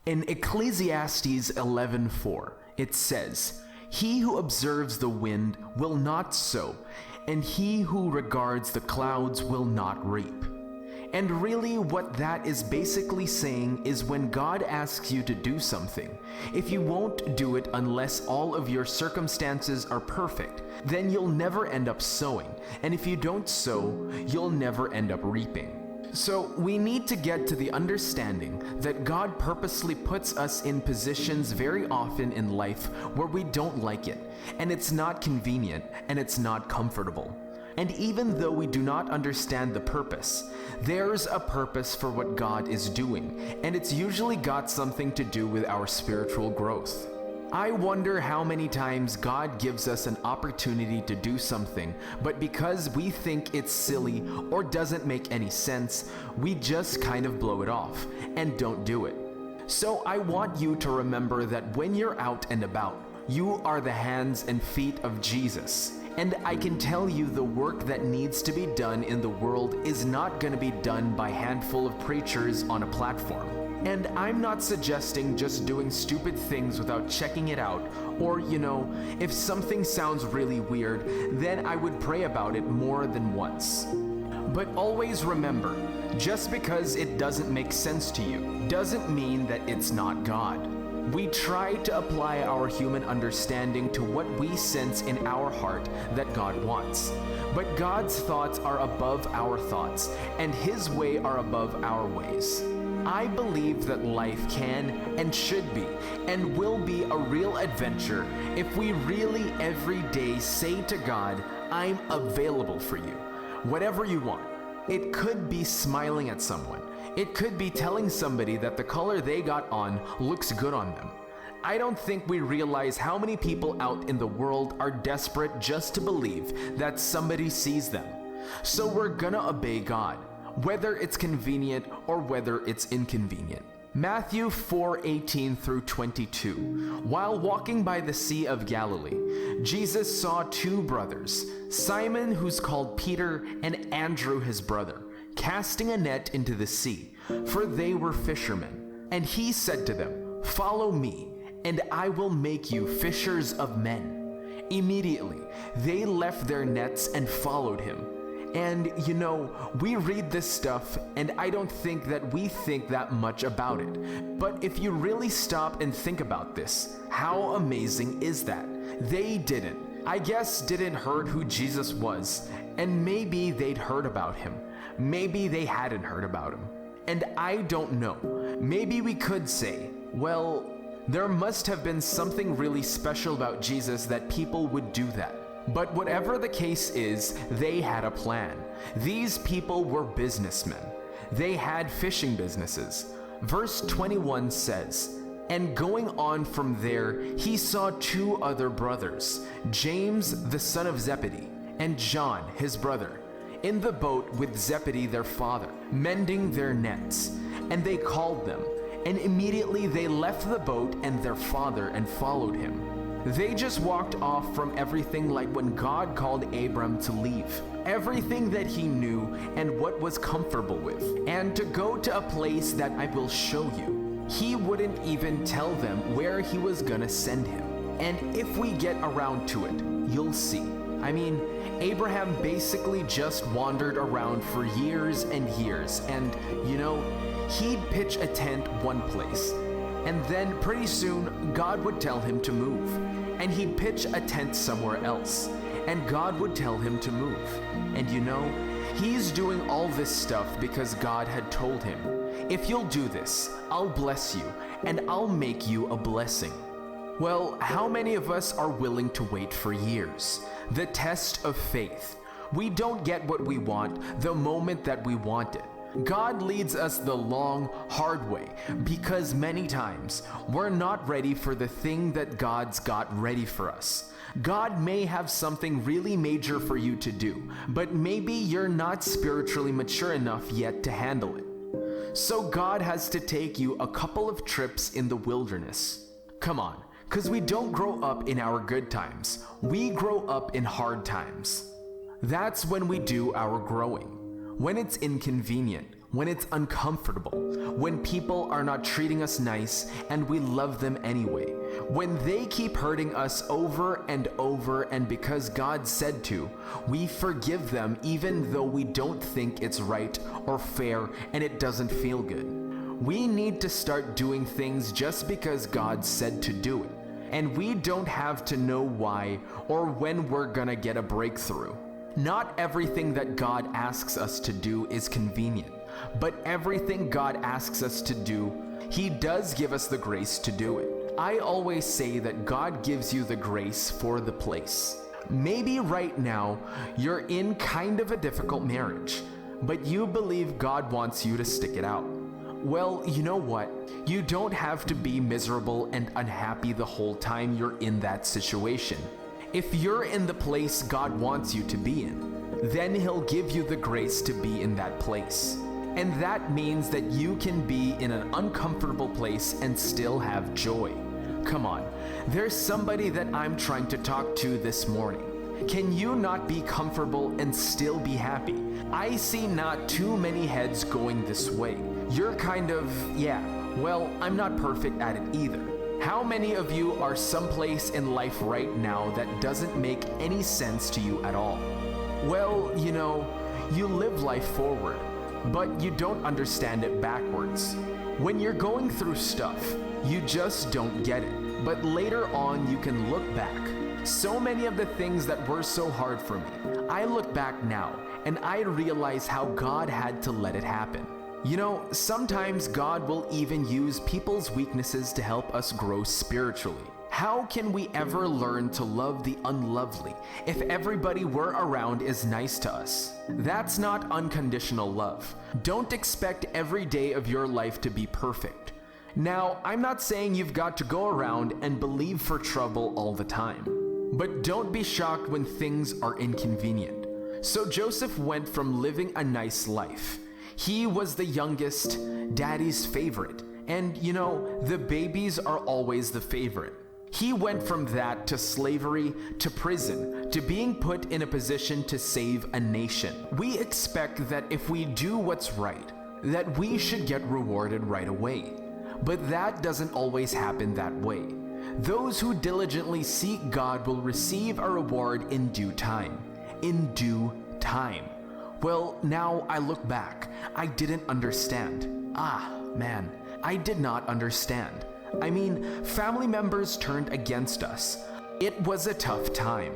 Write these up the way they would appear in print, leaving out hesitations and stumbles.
In Ecclesiastes 11:4, it says, "He who observes the wind will not sow, and he who regards the clouds will not reap." And really what that is basically saying is when God asks you to do something, if you won't do it unless all of your circumstances are perfect, then you'll never end up sowing. And if you don't sow, you'll never end up reaping. So we need to get to the understanding that God purposely puts us in positions very often in life where we don't like it, and it's not convenient, and it's not comfortable. And even though we do not understand the purpose, there's a purpose for what God is doing, and it's usually got something to do with our spiritual growth. I wonder how many times God gives us an opportunity to do something, but because we think it's silly or doesn't make any sense, we just kind of blow it off and don't do it. So I want you to remember that when you're out and about, you are the hands and feet of Jesus. And I can tell you the work that needs to be done in the world is not going to be done by a handful of preachers on a platform. And I'm not suggesting just doing stupid things without checking it out, or, if something sounds really weird, then I would pray about it more than once. But always remember, just because it doesn't make sense to you, doesn't mean that it's not God. We try to apply our human understanding to what we sense in our heart that God wants. But God's thoughts are above our thoughts, and His way are above our ways. I believe that life can and should be and will be a real adventure if we really every day say to God, "I'm available for you." Whatever you want. It could be smiling at someone. It could be telling somebody that the color they got on looks good on them. I don't think we realize how many people out in the world are desperate just to believe that somebody sees them. So we're gonna obey God, whether it's convenient or whether it's inconvenient. Matthew 4:18 through 22. While walking by the Sea of Galilee, Jesus saw two brothers, Simon, who's called Peter, and Andrew, his brother, casting a net into the sea, for they were fishermen. And he said to them, "Follow me, and I will make you fishers of men." Immediately, they left their nets and followed him. And we read this stuff, and I don't think that we think that much about it. But if you really stop and think about this, how amazing is that? They didn't heard who Jesus was, and maybe they'd heard about him. Maybe they hadn't heard about him. And I don't know. Maybe we could say, well, there must have been something really special about Jesus that people would do that. But whatever the case is, they had a plan. These people were businessmen. They had fishing businesses. Verse 21 says, "And going on from there, he saw two other brothers, James the son of Zebedee, and John his brother, in the boat with Zebedee their father, mending their nets. And they called them, and immediately they left the boat and their father and followed him." They just walked off from everything, like when God called Abram to leave, everything that he knew and what was comfortable with, and to go to a place that I will show you. He wouldn't even tell them where he was gonna send him. And if we get around to it, you'll see. Abraham basically just wandered around for years and years, and he'd pitch a tent one place. And then pretty soon, God would tell him to move. And he'd pitch a tent somewhere else. And God would tell him to move. And he's doing all this stuff because God had told him, "If you'll do this, I'll bless you, and I'll make you a blessing." Well, how many of us are willing to wait for years? The test of faith. We don't get what we want the moment that we want it. God leads us the long, hard way because many times we're not ready for the thing that God's got ready for us. God may have something really major for you to do, but maybe you're not spiritually mature enough yet to handle it. So God has to take you a couple of trips in the wilderness. Come on, because we don't grow up in our good times. We grow up in hard times. That's when we do our growing. When it's inconvenient, when it's uncomfortable, when people are not treating us nice and we love them anyway, when they keep hurting us over and over and because God said to, we forgive them even though we don't think it's right or fair and it doesn't feel good. We need to start doing things just because God said to do it, and we don't have to know why or when we're gonna get a breakthrough. Not everything that God asks us to do is convenient, but everything God asks us to do, He does give us the grace to do it. I always say that God gives you the grace for the place. Maybe right now you're in kind of a difficult marriage, but you believe God wants you to stick it out. Well, you know what? You don't have to be miserable and unhappy the whole time you're in that situation. If you're in the place God wants you to be in, then He'll give you the grace to be in that place. And that means that you can be in an uncomfortable place and still have joy. Come on, there's somebody that I'm trying to talk to this morning. Can you not be comfortable and still be happy? I see not too many heads going this way. You're kind of, well, I'm not perfect at it either. How many of you are someplace in life right now that doesn't make any sense to you at all? Well, you live life forward, but you don't understand it backwards. When you're going through stuff, you just don't get it. But later on, you can look back. So many of the things that were so hard for me, I look back now and I realize how God had to let it happen. Sometimes God will even use people's weaknesses to help us grow spiritually. How can we ever learn to love the unlovely if everybody we're around is nice to us? That's not unconditional love. Don't expect every day of your life to be perfect. Now, I'm not saying you've got to go around and believe for trouble all the time, but don't be shocked when things are inconvenient. So Joseph went from living a nice life. He was the youngest, daddy's favorite, and the babies are always the favorite. He went from that to slavery, to prison, to being put in a position to save a nation. We expect that if we do what's right, that we should get rewarded right away. But that doesn't always happen that way. Those who diligently seek God will receive a reward in due time. In due time. Well, now I look back. I didn't understand. I did not understand. Family members turned against us. It was a tough time.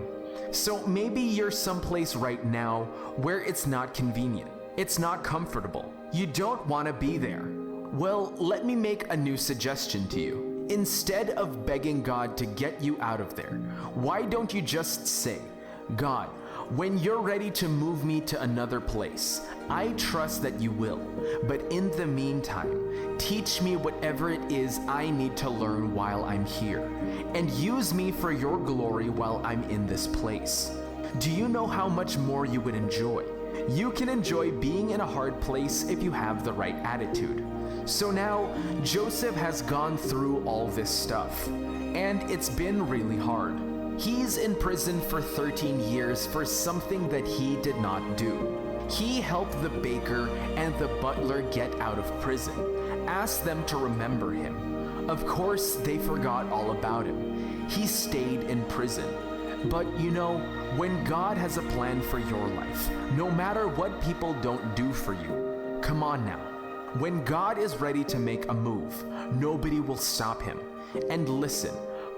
So maybe you're someplace right now where it's not convenient. It's not comfortable. You don't want to be there. Well, let me make a new suggestion to you. Instead of begging God to get you out of there, why don't you just say, God, when you're ready to move me to another place, I trust that you will. But in the meantime, teach me whatever it is I need to learn while I'm here, and use me for your glory while I'm in this place. Do you know how much more you would enjoy? You can enjoy being in a hard place if you have the right attitude. So now, Joseph has gone through all this stuff, and it's been really hard. He's in prison for 13 years for something that he did not do. He helped the baker and the butler get out of prison, asked them to remember him. Of course, they forgot all about him. He stayed in prison. But when God has a plan for your life, no matter what people don't do for you, come on now. When God is ready to make a move, nobody will stop him. And listen,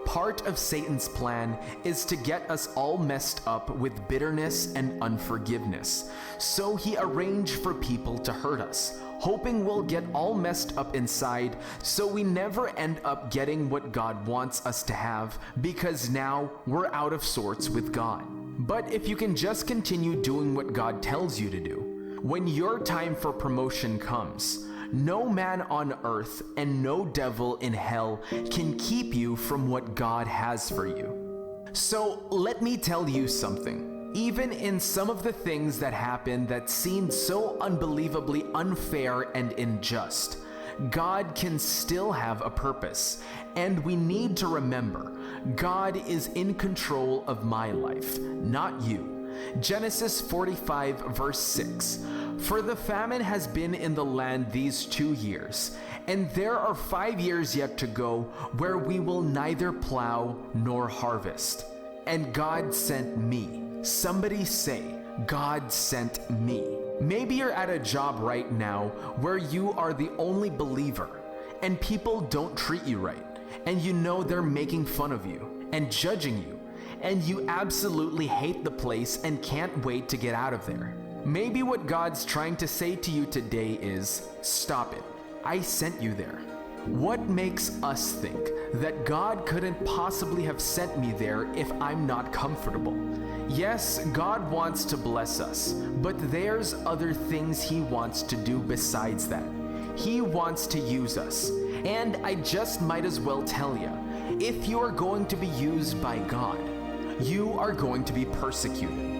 part of Satan's plan is to get us all messed up with bitterness and unforgiveness. So he arranged for people to hurt us, hoping we'll get all messed up inside so we never end up getting what God wants us to have because now we're out of sorts with God. But if you can just continue doing what God tells you to do, when your time for promotion comes, no man on earth and no devil in hell can keep you from what God has for you. So let me tell you something. Even in some of the things that happened that seemed so unbelievably unfair and unjust, God can still have a purpose. And we need to remember, God is in control of my life, not you. Genesis 45 verse 6. For the famine has been in the land these 2 years, and there are 5 years yet to go, where we will neither plow nor harvest. And God sent me. Somebody say, God sent me. Maybe you're at a job right now where you are the only believer, and people don't treat you right, and you know they're making fun of you and judging you, and you absolutely hate the place and can't wait to get out of there. Maybe what God's trying to say to you today is, stop it. I sent you there. What makes us think that God couldn't possibly have sent me there if I'm not comfortable? Yes, God wants to bless us, but there's other things He wants to do besides that. He wants to use us. And I just might as well tell you, if you are going to be used by God, you are going to be persecuted.